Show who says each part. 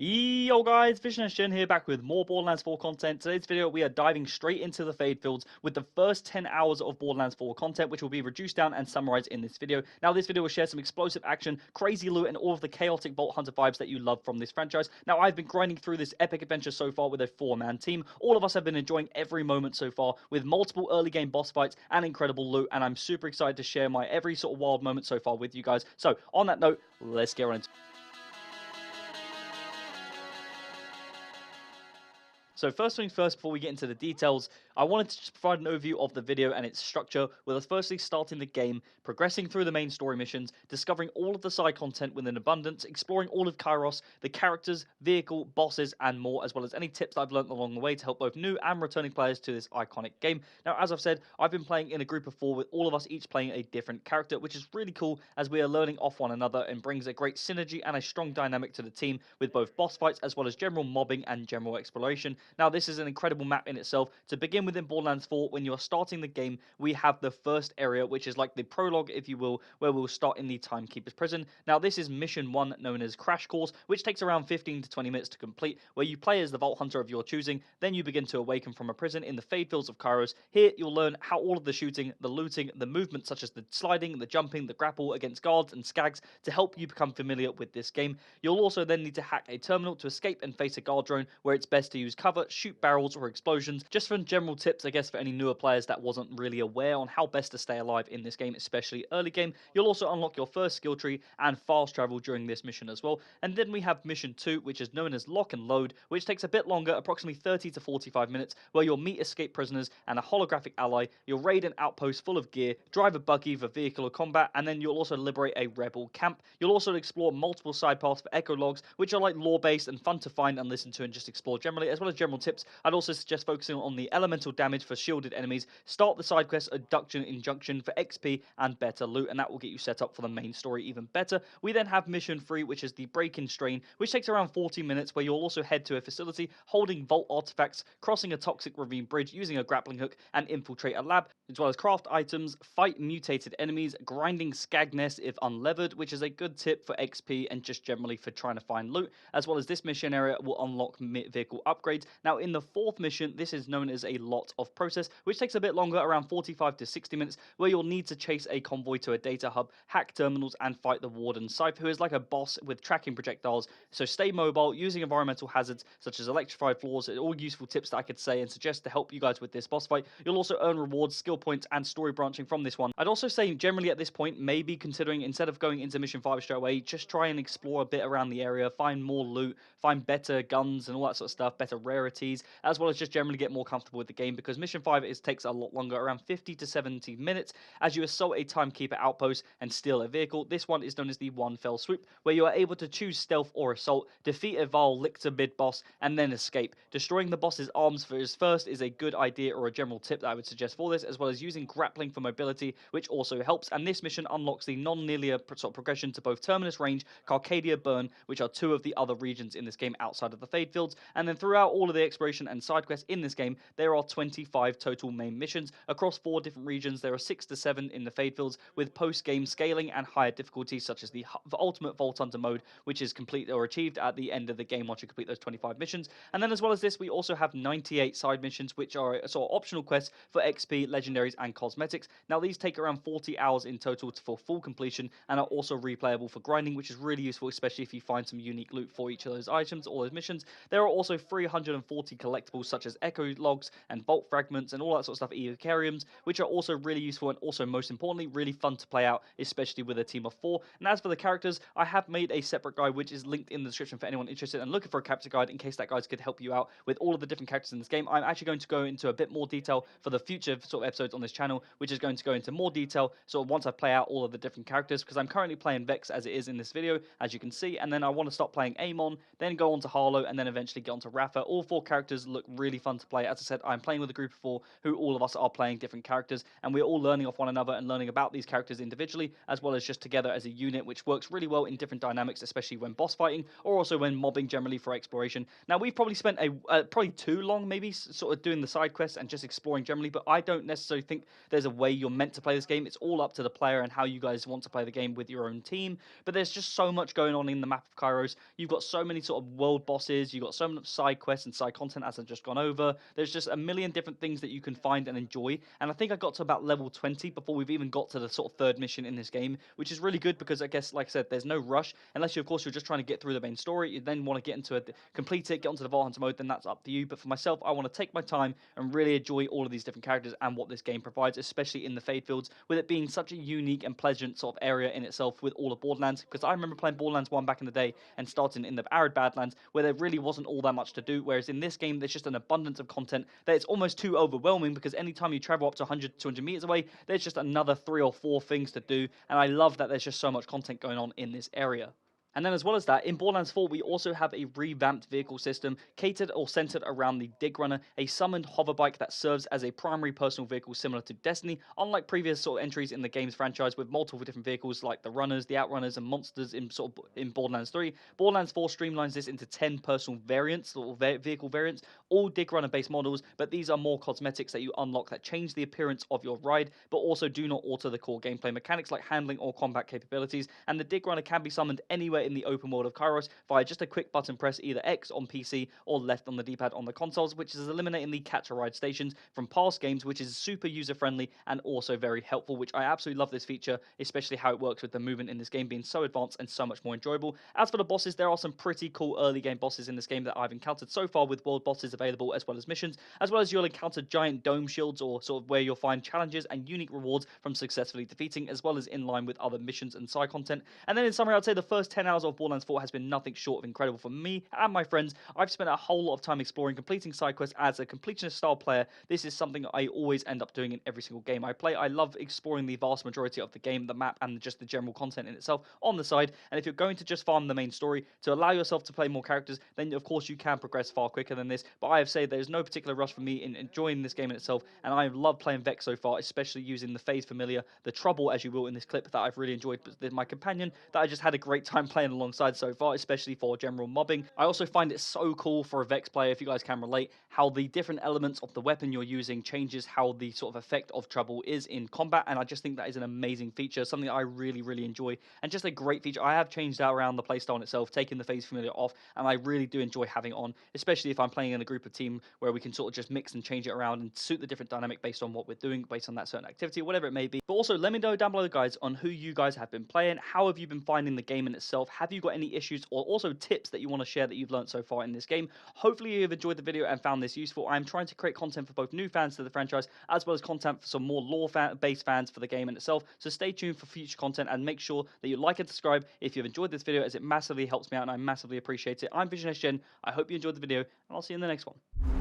Speaker 1: Yo guys, Vision here back with more Borderlands 4 content. Today's video we are diving straight into the Fadefields with the first 10 hours of Borderlands 4 content, which will be reduced down and summarized in this video. Now this video will share some explosive action, crazy loot, and all of the chaotic Vault Hunter vibes that you love from this franchise. Now I've been grinding through this epic adventure so far with a 4-man team. All of us have been enjoying every moment so far with multiple early game boss fights and incredible loot, and I'm super excited to share my every sort of wild moment so far with you guys. So on that note, let's get right into it. So first things first, before we get into the details, I wanted to just provide an overview of the video and its structure, with us firstly starting the game, progressing through the main story missions, discovering all of the side content within abundance, exploring all of Kairos, the characters, vehicle, bosses, and more, as well as any tips that I've learned along the way to help both new and returning players to this iconic game. Now, as I've said, I've been playing in a group of 4 with all of us each playing a different character, which is really cool as we are learning off one another and brings a great synergy and a strong dynamic to the team with both boss fights as well as general mobbing and general exploration. Now, this is an incredible map in itself. To begin with, in Borderlands 4, when you are starting the game, we have the first area, which is like the prologue, if you will, where we'll start in the Timekeeper's Prison. Now, this is Mission 1, known as Crash Course, which takes around 15 to 20 minutes to complete, where you play as the Vault Hunter of your choosing. Then you begin to awaken from a prison in the Fadefields of Kairos. Here, you'll learn how all of the shooting, the looting, the movement, such as the sliding, the jumping, the grapple against guards and skags, to help you become familiar with this game. You'll also then need to hack a terminal to escape and face a guard drone, where it's best to use cover, shoot barrels or explosions. Just for general tips, I guess, for any newer players that wasn't really aware on how best to stay alive in this game, especially early game. You'll also unlock your first skill tree and fast travel during this mission as well. And then we have Mission 2, which is known as Lock and Load, which takes a bit longer, approximately 30 to 45 minutes, where you'll meet escaped prisoners and a holographic ally. You'll raid an outpost full of gear, drive a buggy for vehicular combat, and then you'll also liberate a rebel camp. You'll also explore multiple side paths for echo logs, which are like lore-based and fun to find and listen to and just explore generally, as well as general tips. I'd also suggest focusing on the elemental damage for shielded enemies. Start the side quest Abduction Injunction for XP and better loot, and that will get you set up for the main story even better. We then have Mission 3, which is the Break-In Strain, which takes around 40 minutes, where you'll also head to a facility holding vault artifacts, crossing a toxic ravine bridge using a grappling hook, and infiltrate a lab, as well as craft items, fight mutated enemies, grinding skag nests if unlevered, which is a good tip for XP and just generally for trying to find loot, as well as this mission area will unlock vehicle upgrades. Now, in the 4th mission, this is known as a Lot of Process, which takes a bit longer, around 45 to 60 minutes, where you'll need to chase a convoy to a data hub, hack terminals, and fight the Warden Scythe, who is like a boss with tracking projectiles. So stay mobile, using environmental hazards such as electrified floors, all useful tips that I could say and suggest to help you guys with this boss fight. You'll also earn rewards, skill points, and story branching from this one. I'd also say generally at this point, maybe considering instead of going into Mission 5 straight away, just try and explore a bit around the area, find more loot, find better guns and all that sort of stuff, better rarities, as well as just generally get more comfortable with the game, because Mission 5 takes a lot longer, around 50 to 70 minutes, as you assault a Timekeeper outpost and steal a vehicle. This one is known as the One Fell Swoop, where you are able to choose stealth or assault, defeat a Val Lictor mid-boss, and then escape. Destroying the boss's arms first is a good idea or a general tip that I would suggest for this, as well as using grappling for mobility, which also helps. And this mission unlocks the non-linear sort of progression to both Terminus Range, Carcadia Burn, which are 2 of the other regions in this game outside of the Fadefields. And then throughout all of the exploration and side quests in this game, there are 25 total main missions across 4 different regions. There are 6 to 7 in the Fadefields, with post-game scaling and higher difficulties, such as the Ultimate Vault Hunter mode, which is complete or achieved at the end of the game once you complete those 25 missions. And then as well as this, we also have 98 side missions, which are a sort of optional quests for XP, legendaries, and cosmetics. Now, these take around 40 hours in total for full completion and are also replayable for grinding, which is really useful, especially if you find some unique loot for each of those items, all those missions. There are also 340 collectibles, such as echo logs and bolt fragments and all that sort of stuff, Euchariums, which are also really useful and also, most importantly, really fun to play out, especially with a team of 4. And as for the characters, I have made a separate guide, which is linked in the description for anyone interested and looking for a character guide, in case that guide could help you out with all of the different characters in this game. I'm actually going to go into a bit more detail for the future sort of episodes on this channel, which is going to go into more detail sort of once I play out all of the different characters, because I'm currently playing Vex as it is in this video, as you can see, and then I want to stop playing Amon, then go on to Harlow, and then eventually get onto Rafa, all 4 characters look really fun to play. As I said, I'm playing with a group of 4 who all of us are playing different characters, and we're all learning off one another and learning about these characters individually, as well as just together as a unit, which works really well in different dynamics, especially when boss fighting, or also when mobbing generally for exploration. Now, we've probably spent probably too long, maybe, sort of doing the side quests and just exploring generally, but I don't necessarily think there's a way you're meant to play this game. It's all up to the player and how you guys want to play the game with your own team. But there's just so much going on in the map of Kairos. You've got so many sort of world bosses, you've got so much side quests and side content, as I've just gone over. There's just a million different things that you can find and enjoy. And I think I got to about level 20 before we've even got to the sort of third mission in this game, which is really good because I guess, like I said, there's no rush unless you, of course, you're just trying to get through the main story. You then want to get into it, complete it, get onto the Vault Hunter mode, then that's up to you. But for myself, I want to take my time and really enjoy all of these different characters and what this game provides, especially in the Fadefields, with it being such a unique and pleasant sort of area in itself with all of Borderlands. Because I remember playing Borderlands 1 back in the day and starting in the arid Badlands, where there really wasn't all that much to do, whereas in this game, there's just an abundance of content that it's almost too overwhelming, because anytime you travel up to 100, 200 meters away, there's just another 3 or 4 things to do, and I love that there's just so much content going on in this area. And then as well as that, in Borderlands 4, we also have a revamped vehicle system catered or centered around the Dig Runner, a summoned hoverbike that serves as a primary personal vehicle similar to Destiny, unlike previous sort of entries in the game's franchise with multiple different vehicles like the Runners, the Outrunners, and Monsters in Borderlands 3. Borderlands 4 streamlines this into 10 personal variants, or vehicle variants, all Dig Runner based models, but these are more cosmetics that you unlock that change the appearance of your ride, but also do not alter the core gameplay mechanics like handling or combat capabilities, and the Dig Runner can be summoned anywhere in the open world of Kairos via just a quick button press, either X on PC or left on the D-pad on the consoles, which is eliminating the catch a ride stations from past games, which is super user friendly and also very helpful, which I absolutely love this feature, especially how it works with the movement in this game being so advanced and so much more enjoyable. As for the bosses, there are some pretty cool early game bosses in this game that I've encountered so far, with world bosses available as well as missions, as well as you'll encounter giant dome shields, or sort of where you'll find challenges and unique rewards from successfully defeating, as well as in line with other missions and side content. And then in summary, I'd say the first 10 hours of Borderlands 4 has been nothing short of incredible for me and my friends. I've spent a whole lot of time exploring, completing side quests. As a completionist style player, this is something I always end up doing in every single game I play. I love exploring the vast majority of the game, the map, and just the general content in itself on the side. And if you're going to just farm the main story to allow yourself to play more characters, then of course you can progress far quicker than this. But I have said there's no particular rush for me in enjoying this game in itself, and I have loved playing Vex so far, especially using the Phase Familiar, the Trouble, as you will in this clip, that I've really enjoyed. But my companion that I just had a great time playing alongside so far, especially for general mobbing. I also find it so cool for a Vex player, if you guys can relate, how the different elements of the weapon you're using changes how the sort of effect of Trouble is in combat, and I just think that is an amazing feature, something that I really, really enjoy, and just a great feature. I have changed out around the playstyle in itself, taking the Phase Familiar off, and I really do enjoy having it on, especially if I'm playing in a group of team where we can sort of just mix and change it around and suit the different dynamic based on what we're doing, based on that certain activity, whatever it may be. But also, let me know down below, guys, on who you guys have been playing, how have you been finding the game in itself, have you got any issues or also tips that you want to share that you've learned so far in this game. Hopefully you've enjoyed the video and found this useful. I'm trying to create content for both new fans to the franchise, as well as content for some more lore-based fans for the game in itself, so stay tuned for future content, and make sure that you like and subscribe if you've enjoyed this video, as it massively helps me out and I massively appreciate it. I'm Vision SGen, I hope you enjoyed the video, and I'll see you in the next one.